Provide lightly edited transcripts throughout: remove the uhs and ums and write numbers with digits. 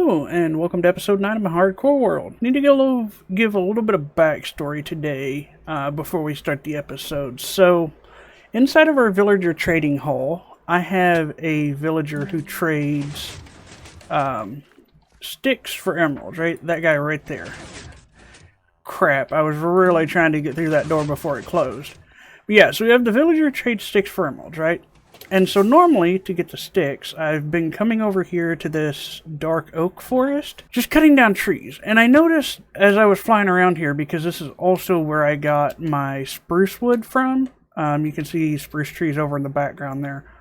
Hello, and welcome to episode 9 of my Hardcore World. Need to give a little bit of backstory today before we start the episode. So, inside of our villager trading hall, I have a villager who trades sticks for emeralds, right? That guy right there. Crap, I was really trying to get through that door before it closed. But yeah, so we have the villager trade sticks for emeralds, right? And so normally, to get the sticks, I've been coming over here to this dark oak forest, just cutting down trees. And I noticed as I was flying around here, because this is also where I got my spruce wood from. You can see spruce trees over in the background there.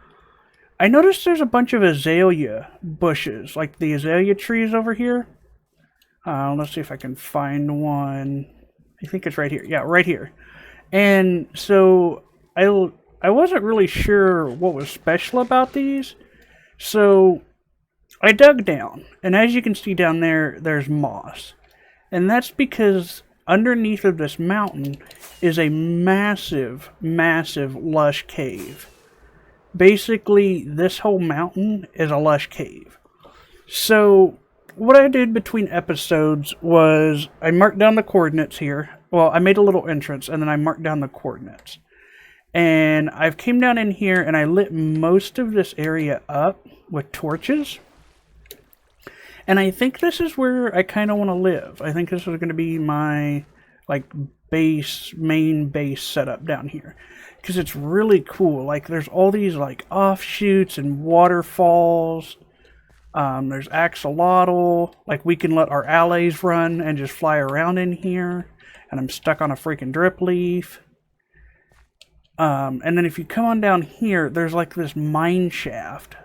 I noticed there's a bunch of azalea bushes, like the azalea trees over here. Let's see if I can find one. I think it's right here. Yeah, right here. And so I wasn't really sure what was special about these, so I dug down, and as you can see down there, there's moss. And that's because underneath of this mountain is a massive, massive lush cave. Basically, this whole mountain is a lush cave. So, what I did between episodes was I marked down the coordinates here. Well, I made a little entrance, and then I marked down the coordinates. And I've came down in here and I lit most of this area up with torches. And I think this is where I kind of want to live. I think this is going to be my main base setup down here. Because it's really cool. Like there's all these offshoots and waterfalls. There's axolotl. Like we can let our allies run and just fly around in here. And I'm stuck on a freaking drip leaf. And then if you come on down here, there's like this mine shaft.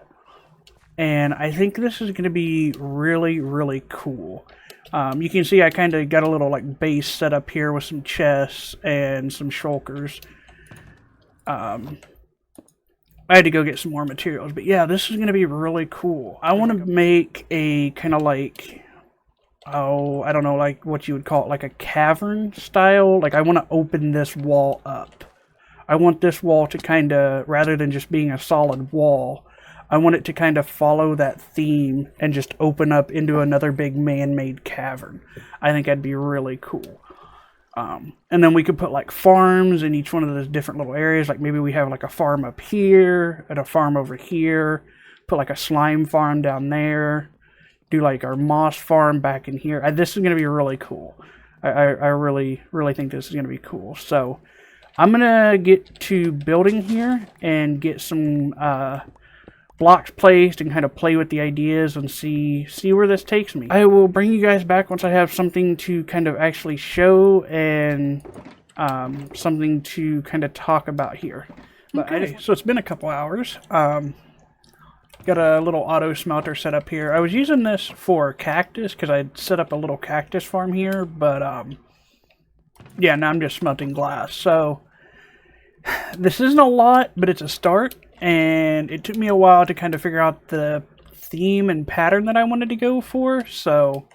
And I think this is going to be really, really cool. You can see I kind of got a little base set up here with some chests and some shulkers. I had to go get some more materials. But yeah, this is going to be really cool. I want to make a kind of I don't know, what you would call it, like a cavern style. Like I want to open this wall up. I want this wall to kind of, rather than just being a solid wall, I want it to kind of follow that theme and just open up into another big man-made cavern. I think that'd be really cool. And then we could put farms in each one of those different little areas. Like maybe we have a farm up here and a farm over here. Put a slime farm down there. Do our moss farm back in here. This is going to be really cool. I really, really think this is going to be cool. So I'm going to get to building here and get some blocks placed and kind of play with the ideas and see where this takes me. I will bring you guys back once I have something to kind of actually show and something to kind of talk about here. But okay. So it's been a couple hours. Got a little auto smelter set up here. I was using this for cactus because I set up a little cactus farm here, but yeah, now I'm just smelting glass. So this isn't a lot, but it's a start, and it took me a while to kind of figure out the theme and pattern that I wanted to go for. So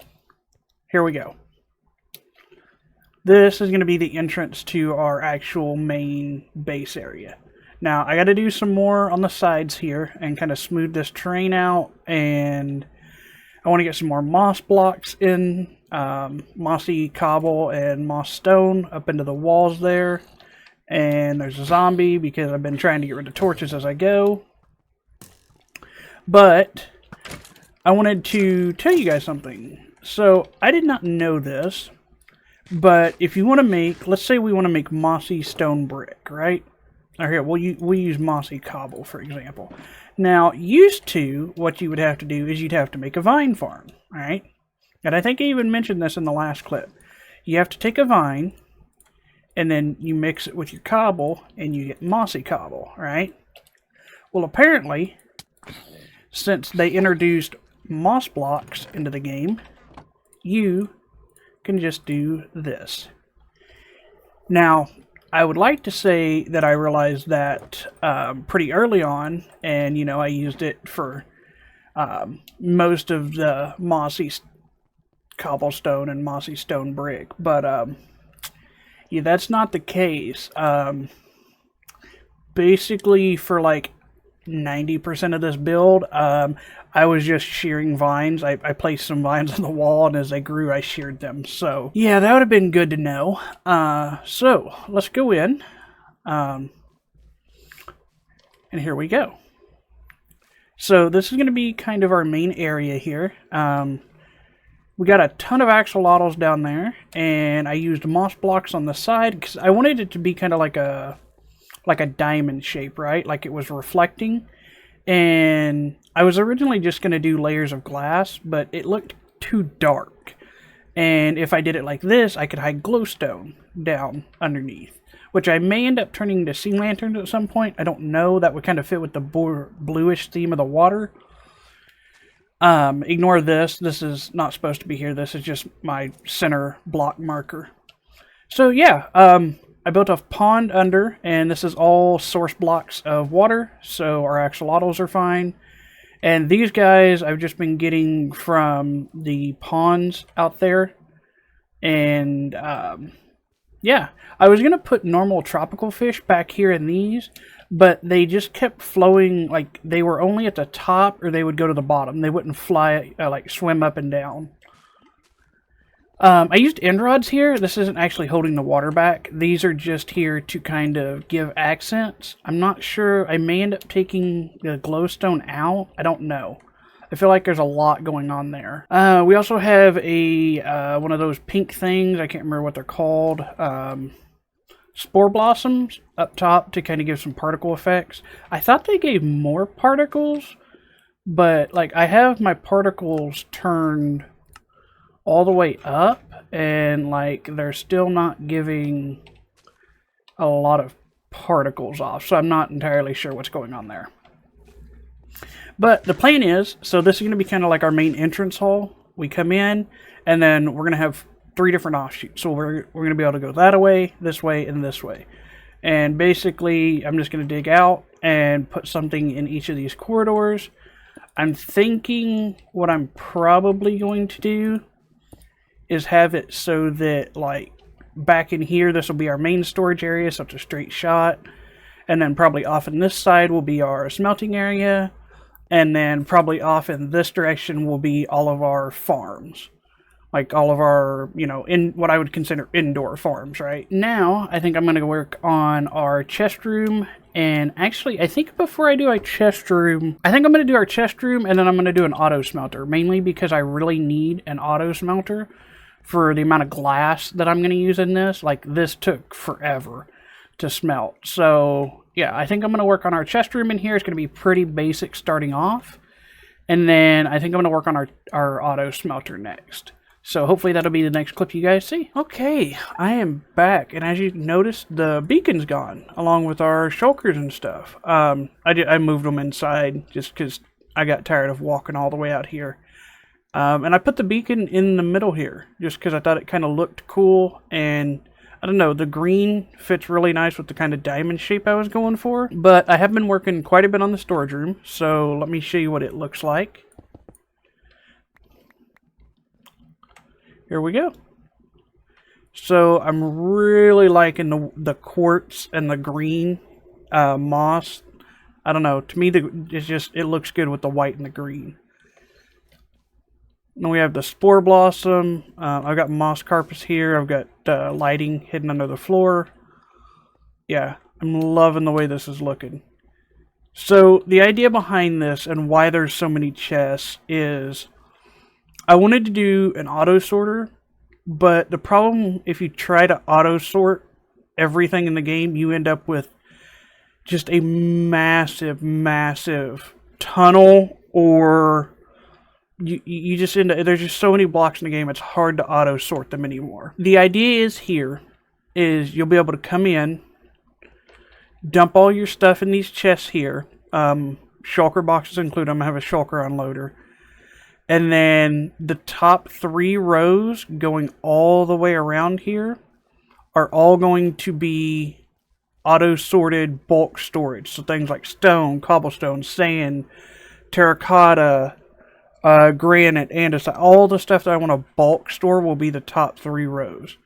here we go. This is going to be the entrance to our actual main base area. Now I got to do some more on the sides here and kind of smooth this terrain out, and I want to get some more moss blocks in, mossy cobble and moss stone up into the walls there. And there's a zombie because I've been trying to get rid of torches as I go. But I wanted to tell you guys something. So I did not know this, but if you want to make, let's say we want to make mossy stone brick, right? Or here, we'll use mossy cobble, for example. Now, used to, what you would have to do is you'd have to make a vine farm, right? And I think I even mentioned this in the last clip. You have to take a vine, and then you mix it with your cobble, and you get mossy cobble, right? Well, apparently, since they introduced moss blocks into the game, you can just do this. Now, I would like to say that I realized that pretty early on, and I used it for most of the mossy cobblestone and mossy stone brick, but yeah, that's not the case. Basically, for 90% of this build, I I was just shearing vines. I placed some vines on the wall, and as they grew, I sheared them. So, yeah, that would have been good to know. So, let's go in. And here we go. So, this is going to be kind of our main area here. We got a ton of axolotls down there, and I used moss blocks on the side because I wanted it to be kind of like a diamond shape, right? Like it was reflecting. And I was originally just going to do layers of glass, but it looked too dark. And if I did it like this, I could hide glowstone down underneath, which I may end up turning into sea lanterns at some point. I don't know. That would kind of fit with the bluish theme of the water. Ignore this. This is not supposed to be here. This is just my center block marker. So yeah, I built a pond under, and this is all source blocks of water, so our axolotls are fine. And these guys I've just been getting from the ponds out there. And yeah, I was going to put normal tropical fish back here in these, but they just kept flowing, like they were only at the top or they would go to the bottom. They wouldn't fly, like swim up and down. I used end rods here. This isn't actually holding the water back. These are just here to kind of give accents. I'm not sure. I may end up taking the glowstone out. I don't know. I feel like there's a lot going on there. We also have a one of those pink things. I can't remember what they're called. Spore blossoms up top to kind of give some particle effects. I thought they gave more particles, but like I have my particles turned all the way up, and like they're still not giving a lot of particles off, so I'm not entirely sure what's going on there. But the plan is, so this is going to be kind of like our main entrance hall. We come in, and then we're going to have 3 different offshoots. So we're going to be able to go that way, and this way. And basically, I'm just going to dig out and put something in each of these corridors. I'm thinking what I'm probably going to do is have it so that, like, back in here, this will be our main storage area, so it's a straight shot. And then probably off in this side will be our smelting area. And then probably off in this direction will be all of our farms. Like all of our, you know, in what I would consider indoor farms, right? Now, I think I'm going to work on our chest room. And actually, I think before I do our chest room, I think I'm going to do our chest room and then I'm going to do an auto smelter. Mainly because I really need an auto smelter for the amount of glass that I'm going to use in this. Like, this took forever to smelt. So, yeah, I think I'm going to work on our chest room in here. It's going to be pretty basic starting off. And then I think I'm going to work on our auto smelter next. So hopefully that'll be the next clip you guys see. Okay, I am back. And as you noticed, the beacon's gone, along with our shulkers and stuff. I moved them inside just because I got tired of walking all the way out here. And I put the beacon in the middle here, just because I thought it kind of looked cool. And I don't know, the green fits really nice with the kind of diamond shape I was going for. But I have been working quite a bit on the storage room, so let me show you what it looks like. Here we go. So I'm really liking the quartz and the green moss. I don't know, to me it looks good with the white and the green. Then we have the spore blossom. I've got moss carpus here. I've got lighting hidden under the floor. Yeah, I'm loving the way this is looking. So the idea behind this and why there's so many chests is I wanted to do an auto sorter, but the problem if you try to auto sort everything in the game, you end up with just a massive, massive tunnel, or you just end up, there's just so many blocks in the game, it's hard to auto sort them anymore. The idea is you'll be able to come in, dump all your stuff in these chests here. Shulker boxes include them. I have a shulker unloader. And then the top 3 rows going all the way around here are all going to be auto-sorted bulk storage. So things like stone, cobblestone, sand, terracotta, granite, andesite, all the stuff that I want to bulk store will be the top 3 rows.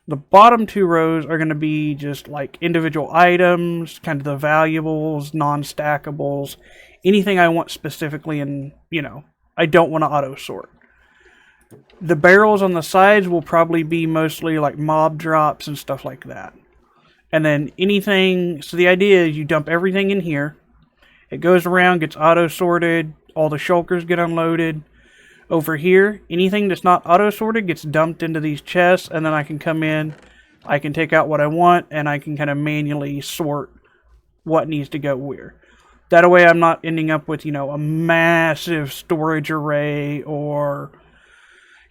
The bottom 2 rows are going to be just like individual items, kind of the valuables, non-stackables, anything I want specifically, and, you know, I don't want to auto sort. The barrels on the sides will probably be mostly like mob drops and stuff like that. And then anything, so the idea is you dump everything in here. It goes around, gets auto sorted, all the shulkers get unloaded. Over here, anything that's not auto sorted gets dumped into these chests, and then I can come in, I can take out what I want, and I can kind of manually sort what needs to go where. That way I'm not ending up with, you know, a massive storage array or,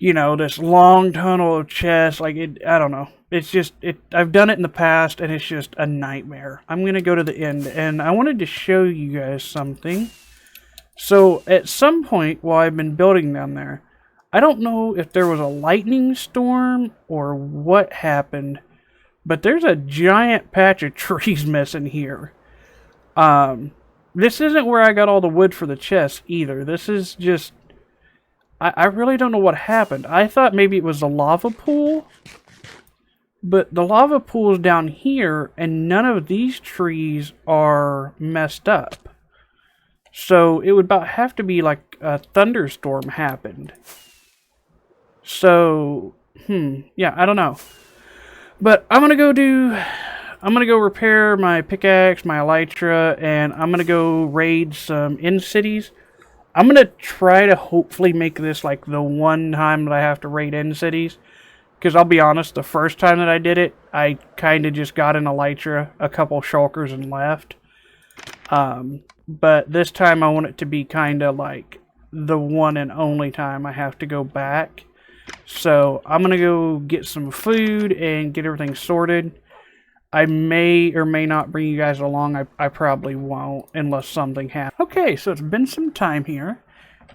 you know, this long tunnel of chests. Like, I don't know. It's just, I've done it in the past, and it's just a nightmare. I'm going to go to the end, and I wanted to show you guys something. So, at some point while I've been building down there, I don't know if there was a lightning storm or what happened, but there's a giant patch of trees missing here. This isn't where I got all the wood for the chest either. This is just, I really don't know what happened. I thought maybe it was a lava pool, but the lava pool is down here, and none of these trees are messed up. So it would about have to be like a thunderstorm happened. So, yeah, I don't know. But I'm gonna go repair my pickaxe, my elytra, and I'm gonna go raid some end cities. I'm gonna try to hopefully make this like the one time that I have to raid end cities. Because I'll be honest, the first time that I did it, I kind of just got an elytra, a couple shulkers, and left. But this time I want it to be kind of like the one and only time I have to go back. So I'm going to go get some food and get everything sorted. I may or may not bring you guys along. I probably won't unless something happens. Okay, so it's been some time here,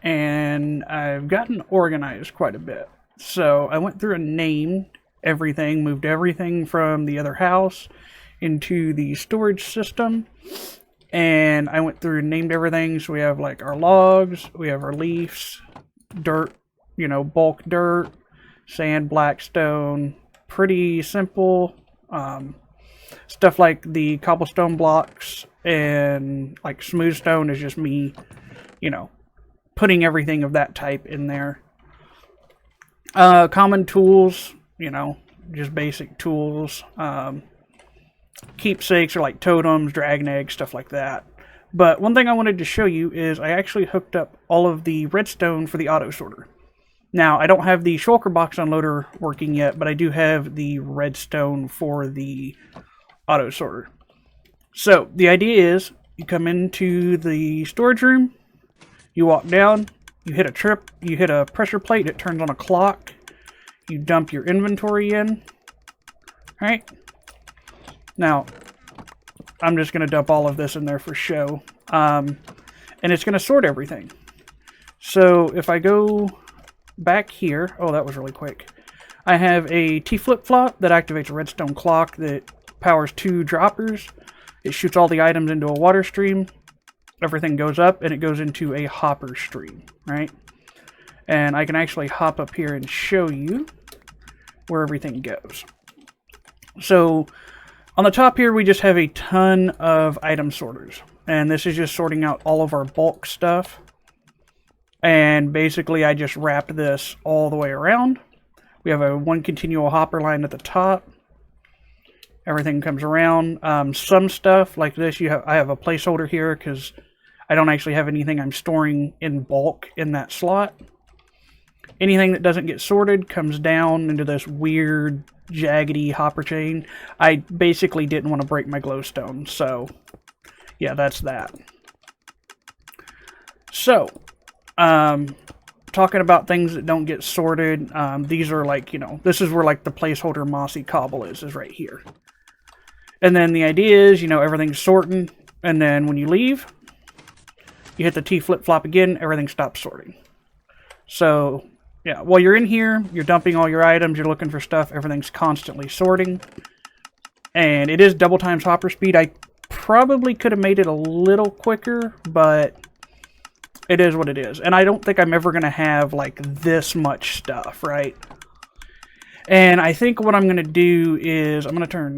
and I've gotten organized quite a bit. So I went through and named everything, moved everything from the other house into the storage system. And I went through and named everything. So we have like our logs, we have our leaves, dirt, you know, bulk dirt, sand, black stone, pretty simple. Stuff like the cobblestone blocks and like smooth stone is just me, you know, putting everything of that type in there. Common tools, you know, just basic tools. Keepsakes are like totems, dragon eggs, stuff like that. But one thing I wanted to show you is I actually hooked up all of the redstone for the auto sorter. Now, I don't have the shulker box unloader working yet, but I do have the redstone for the auto sorter. So, the idea is you come into the storage room, you walk down, you hit a pressure plate, it turns on a clock, you dump your inventory in, right? Now, I'm just going to dump all of this in there for show. And it's going to sort everything. So if I go back here, oh, that was really quick. I have a T flip-flop that activates a redstone clock that powers 2 droppers. It shoots all the items into a water stream. Everything goes up and it goes into a hopper stream, right? And I can actually hop up here and show you where everything goes. So on the top here, we just have a ton of item sorters. And this is just sorting out all of our bulk stuff. And basically, I just wrapped this all the way around. We have a one continual hopper line at the top. Everything comes around. Some stuff like this, I have a placeholder here because I don't actually have anything I'm storing in bulk in that slot. Anything that doesn't get sorted comes down into this weird jaggedy hopper chain. I basically didn't want to break my glowstone, so yeah, that's that. So, talking about things that don't get sorted, these are like, you know, this is where like the placeholder mossy cobble is right here. And then the idea is, you know, everything's sorting, and then when you leave, you hit the T flip-flop again, everything stops sorting. So, yeah, while you're in here, you're dumping all your items, you're looking for stuff, everything's constantly sorting. And it is double times hopper speed. I probably could have made it a little quicker, but it is what it is. And I don't think I'm ever going to have, like, this much stuff, right? And I think what I'm going to do is,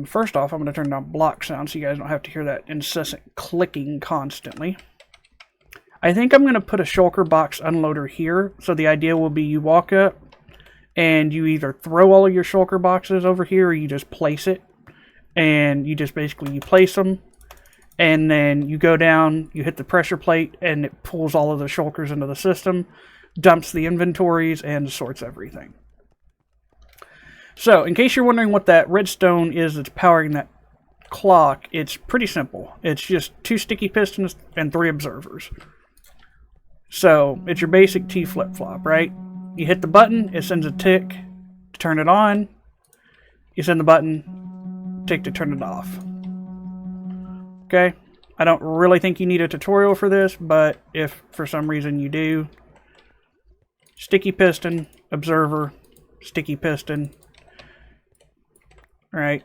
first off, I'm going to turn down block sound so you guys don't have to hear that incessant clicking constantly. I think I'm going to put a shulker box unloader here. So the idea will be you walk up and you either throw all of your shulker boxes over here or you just place it. And you just basically, you place them. And then you go down, you hit the pressure plate, and it pulls all of the shulkers into the system, dumps the inventories, and sorts everything. So, in case you're wondering what that redstone is that's powering that clock, it's pretty simple. It's just 2 sticky pistons and 3 observers. So, it's your basic T flip-flop, right? You hit the button, it sends a tick to turn it on. You send the button, tick to turn it off. Okay, I don't really think you need a tutorial for this, but if for some reason you do, sticky piston, observer, sticky piston, right?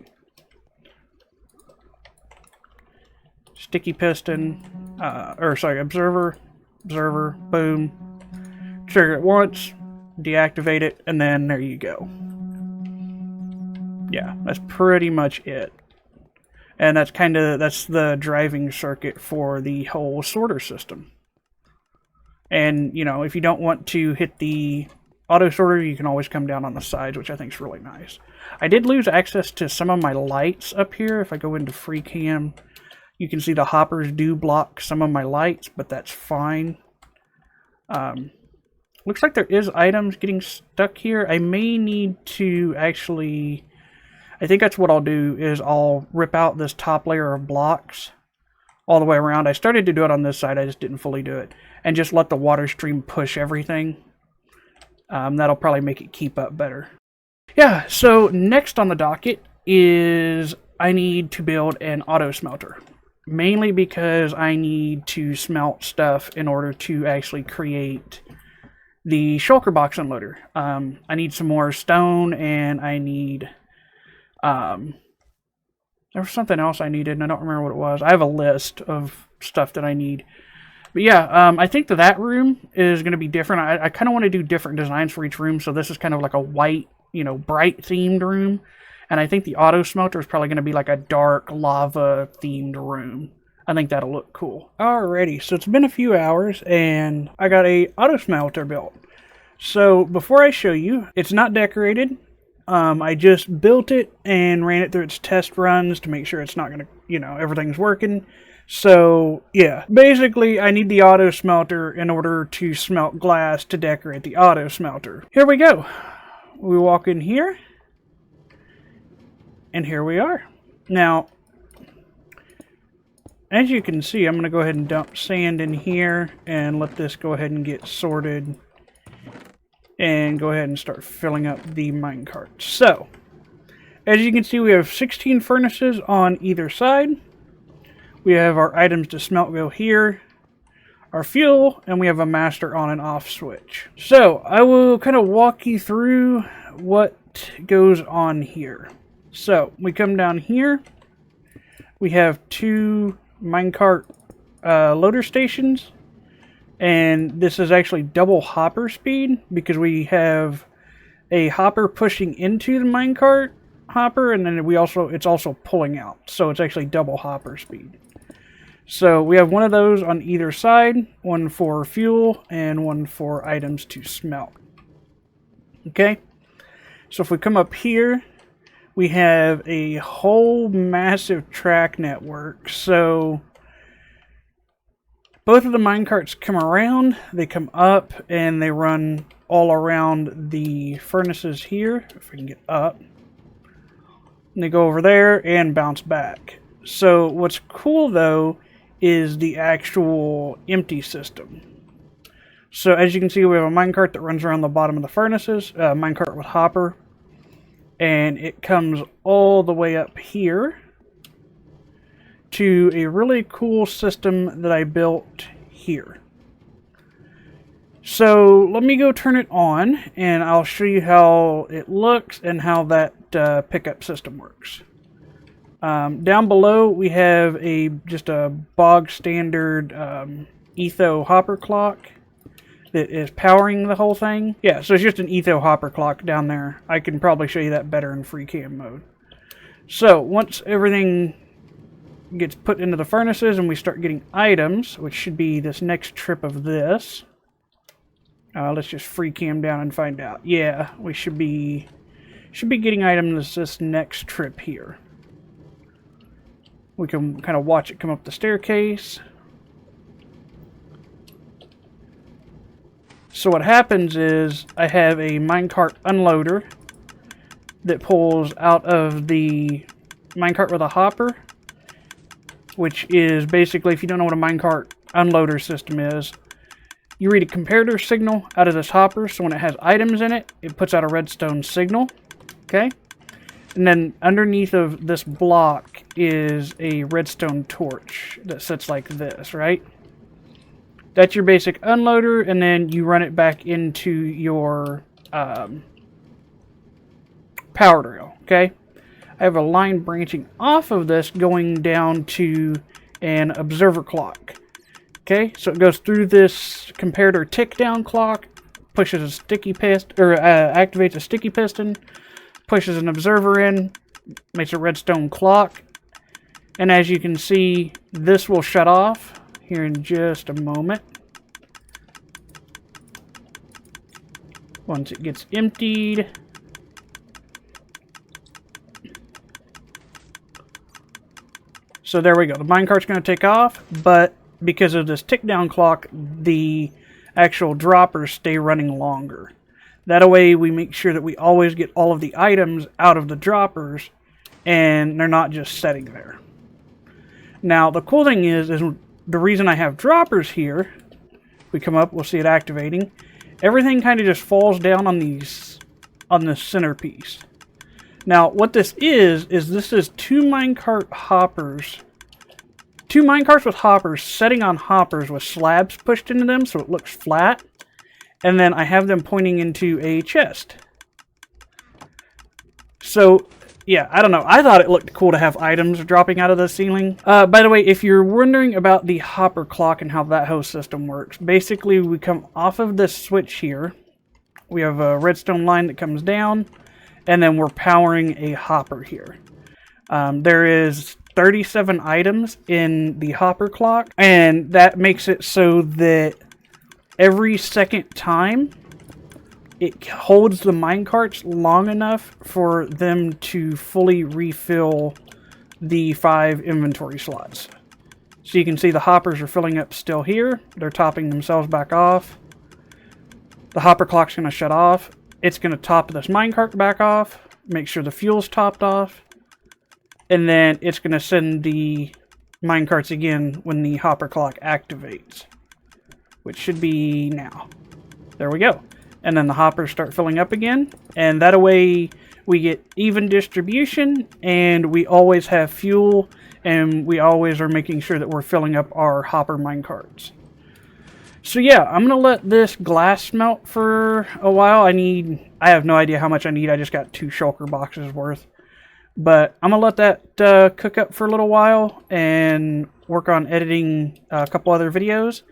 Sticky piston, observer, boom, trigger it once, deactivate it, and then there you go. Yeah, that's pretty much it. And that's the driving circuit for the whole sorter system. And, you know, if you don't want to hit the auto sorter, you can always come down on the sides, which I think is really nice. I did lose access to some of my lights up here. If I go into FreeCam, you can see the hoppers do block some of my lights, but that's fine. Looks like there is items getting stuck here. I may need to actually... I think that's what I'll do, is I'll rip out this top layer of blocks all the way around. I started to do it on this side, I just didn't fully do it. And just let the water stream push everything. That'll probably make it keep up better. Yeah, so next on the docket is I need to build an auto smelter. Mainly because I need to smelt stuff in order to actually create the shulker box unloader. I need some more stone, and I need... there was something else I needed, and I don't remember what it was. I have a list of stuff that I need. But yeah, I think that room is going to be different. I kind of want to do different designs for each room, so this is kind of like a white, you know, bright themed room. And I think the auto smelter is probably going to be like a dark lava themed room. I think that'll look cool. Alrighty, so it's been a few hours, and I got a auto smelter built. So before I show you, it's not decorated. I just built it and ran it through its test runs to make sure it's not going to, you know, everything's working. So, yeah. Basically, I need the auto smelter in order to smelt glass to decorate the auto smelter. Here we go. We walk in here. And here we are. Now, as you can see, I'm going to go ahead and dump sand in here and let this go ahead and get sorted. And go ahead and start filling up the minecart. So, as you can see, we have 16 furnaces on either side. We have our items to smelt go here, our fuel, and we have a master on and off switch. So, I will kind of walk you through what goes on here. So, we come down here. We have 2 minecart loader stations. And this is actually double hopper speed because we have a hopper pushing into the minecart hopper, and then it's also pulling out. So it's actually double hopper speed. So we have one of those on either side, one for fuel and one for items to smelt. Okay, so if we come up here, we have a whole massive track network. So both of the minecarts come around, they come up, and they run all around the furnaces here. If we can get up. And they go over there and bounce back. So what's cool, though, is the actual empty system. So as you can see, we have a minecart that runs around the bottom of the furnaces, minecart with hopper. And it comes all the way up here to a really cool system that I built here. So let me go turn it on, and I'll show you how it looks and how that pickup system works. Down below we have just a bog standard Etho hopper clock that is powering the whole thing. Yeah, so it's just an Etho hopper clock down there. I can probably show you that better in FreeCam mode. So once everything gets put into the furnaces and we start getting items, which should be this next trip of this. Let's just free cam down and find out. Yeah, we should be getting items this next trip here. We can kind of watch it come up the staircase. So what happens is I have a minecart unloader that pulls out of the minecart with a hopper, which is basically, if you don't know what a minecart unloader system is, you read a comparator signal out of this hopper, so when it has items in it, it puts out a redstone signal, okay? And then underneath of this block is a redstone torch that sits like this, right? That's your basic unloader, and then you run it back into your power rail, okay? I have a line branching off of this going down to an observer clock. Okay, so it goes through this comparator tick down clock, pushes a sticky piston, or activates a sticky piston, pushes an observer in, makes a redstone clock, and as you can see, this will shut off here in just a moment. Once it gets emptied. So there we go. The minecart's going to take off, but because of this tick down clock, the actual droppers stay running longer. That way we make sure that we always get all of the items out of the droppers and they're not just sitting there. Now the cool thing is the reason I have droppers here, if we come up, we'll see it activating. Everything kind of just falls down on this centerpiece. Now, what this is this is two minecart hoppers. Two minecarts with hoppers setting on hoppers with slabs pushed into them so it looks flat. And then I have them pointing into a chest. So, yeah, I don't know. I thought it looked cool to have items dropping out of the ceiling. By the way, if you're wondering about the hopper clock and how that whole system works, basically we come off of this switch here. We have a redstone line that comes down. And then we're powering a hopper here. There is 37 items in the hopper clock, and that makes it so that every second time it holds the minecarts long enough for them to fully refill the 5 inventory slots. So you can see the hoppers are filling up still here. They're topping themselves back off. The hopper clock's going to shut off. It's going to top this minecart back off, make sure the fuel's topped off, and then it's going to send the minecarts again when the hopper clock activates, which should be now. There we go. And then the hoppers start filling up again, and that way we get even distribution, and we always have fuel, and we always are making sure that we're filling up our hopper minecarts. So yeah, I'm going to let this glass melt for a while. I have no idea how much I need. I just got 2 shulker boxes worth. But I'm going to let that cook up for a little while and work on editing a couple other videos.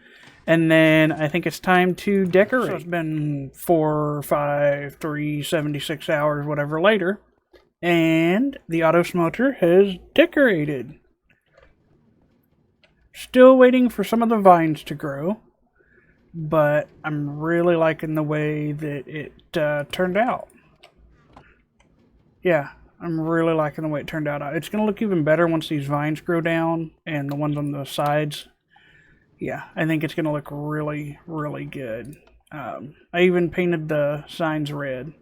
And then I think it's time to decorate. So it's been 4, 5, 3, 76 hours, whatever later. And the auto smelter has decorated. Still waiting for some of the vines to grow. But I'm really liking the way that it turned out. Yeah, I'm really liking the way it turned out. It's going to look even better once these vines grow down and the ones on the sides. Yeah, I think it's going to look really, really good. I even painted the signs red.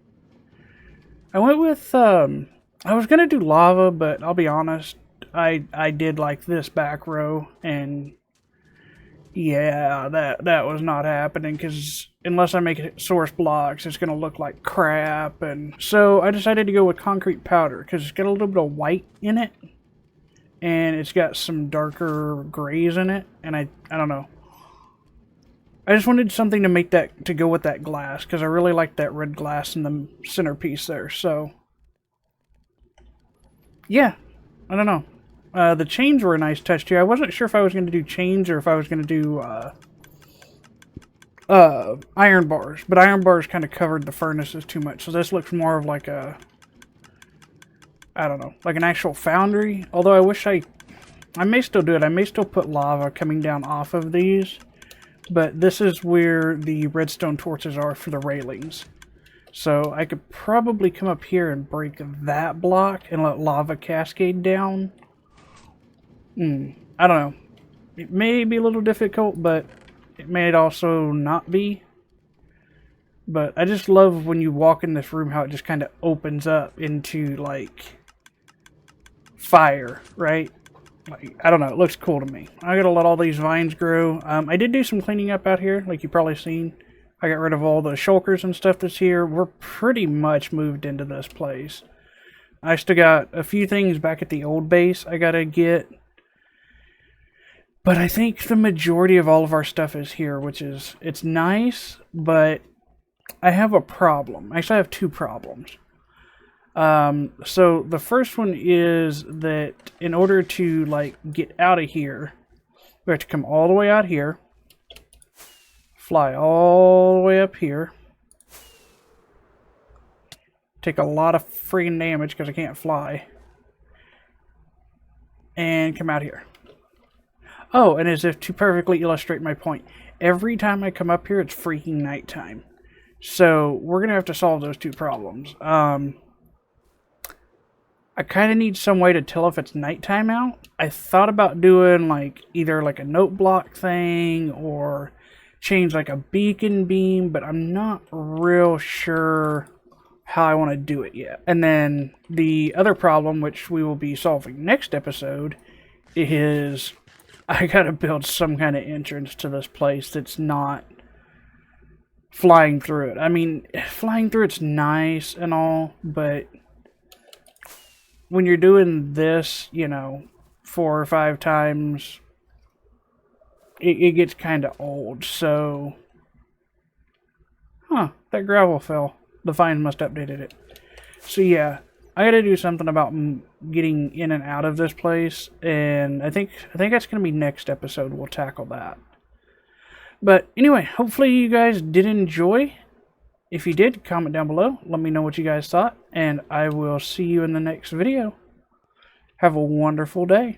I went with, I was going to do lava, but I'll be honest, I did like this back row, and yeah, that was not happening, because unless I make it source blocks, it's going to look like crap. And so I decided to go with concrete powder, because it's got a little bit of white in it, and it's got some darker grays in it, and I don't know. I just wanted something to make that, to go with that glass, because I really like that red glass in the centerpiece there, so yeah, I don't know. The chains were a nice touch too. I wasn't sure if I was going to do chains or if I was going to do iron bars, but iron bars kind of covered the furnaces too much, so this looks more of like a, I don't know, like an actual foundry. Although I wish I I may still do it. I may still put lava coming down off of these. But this is where the redstone torches are for the railings. So I could probably come up here and break that block and let lava cascade down. I don't know. It may be a little difficult, but it may also not be. But I just love when you walk in this room how it just kind of opens up into, like, fire, right? Like, I don't know, it looks cool to me. I gotta let all these vines grow. I did do some cleaning up out here, like you've probably seen. I got rid of all the shulkers and stuff that's here. We're pretty much moved into this place. I still got a few things back at the old base I gotta get. But I think the majority of all of our stuff is here, which is, it's nice, but I have a problem. Actually, I have two problems. So the first one is that in order to, like, get out of here, we have to come all the way out here, fly all the way up here, take a lot of freaking damage because I can't fly, and come out here. Oh, and as if to perfectly illustrate my point, every time I come up here, it's freaking nighttime. So we're going to have to solve those two problems. I kind of need some way to tell if it's nighttime out. I thought about doing like either like a note block thing or change like a beacon beam, but I'm not real sure how I want to do it yet. And then the other problem, which we will be solving next episode, is I gotta build some kind of entrance to this place that's not flying through it. I mean, flying through it's nice and all, but when you're doing this, you know, 4 or 5 times, it gets kind of old. So, that gravel fell. The vine must have updated it. So yeah, I gotta do something about getting in and out of this place, and I think that's gonna be next episode. We'll tackle that. But anyway, hopefully you guys did enjoy. If you did, comment down below. Let me know what you guys thought, and I will see you in the next video. Have a wonderful day.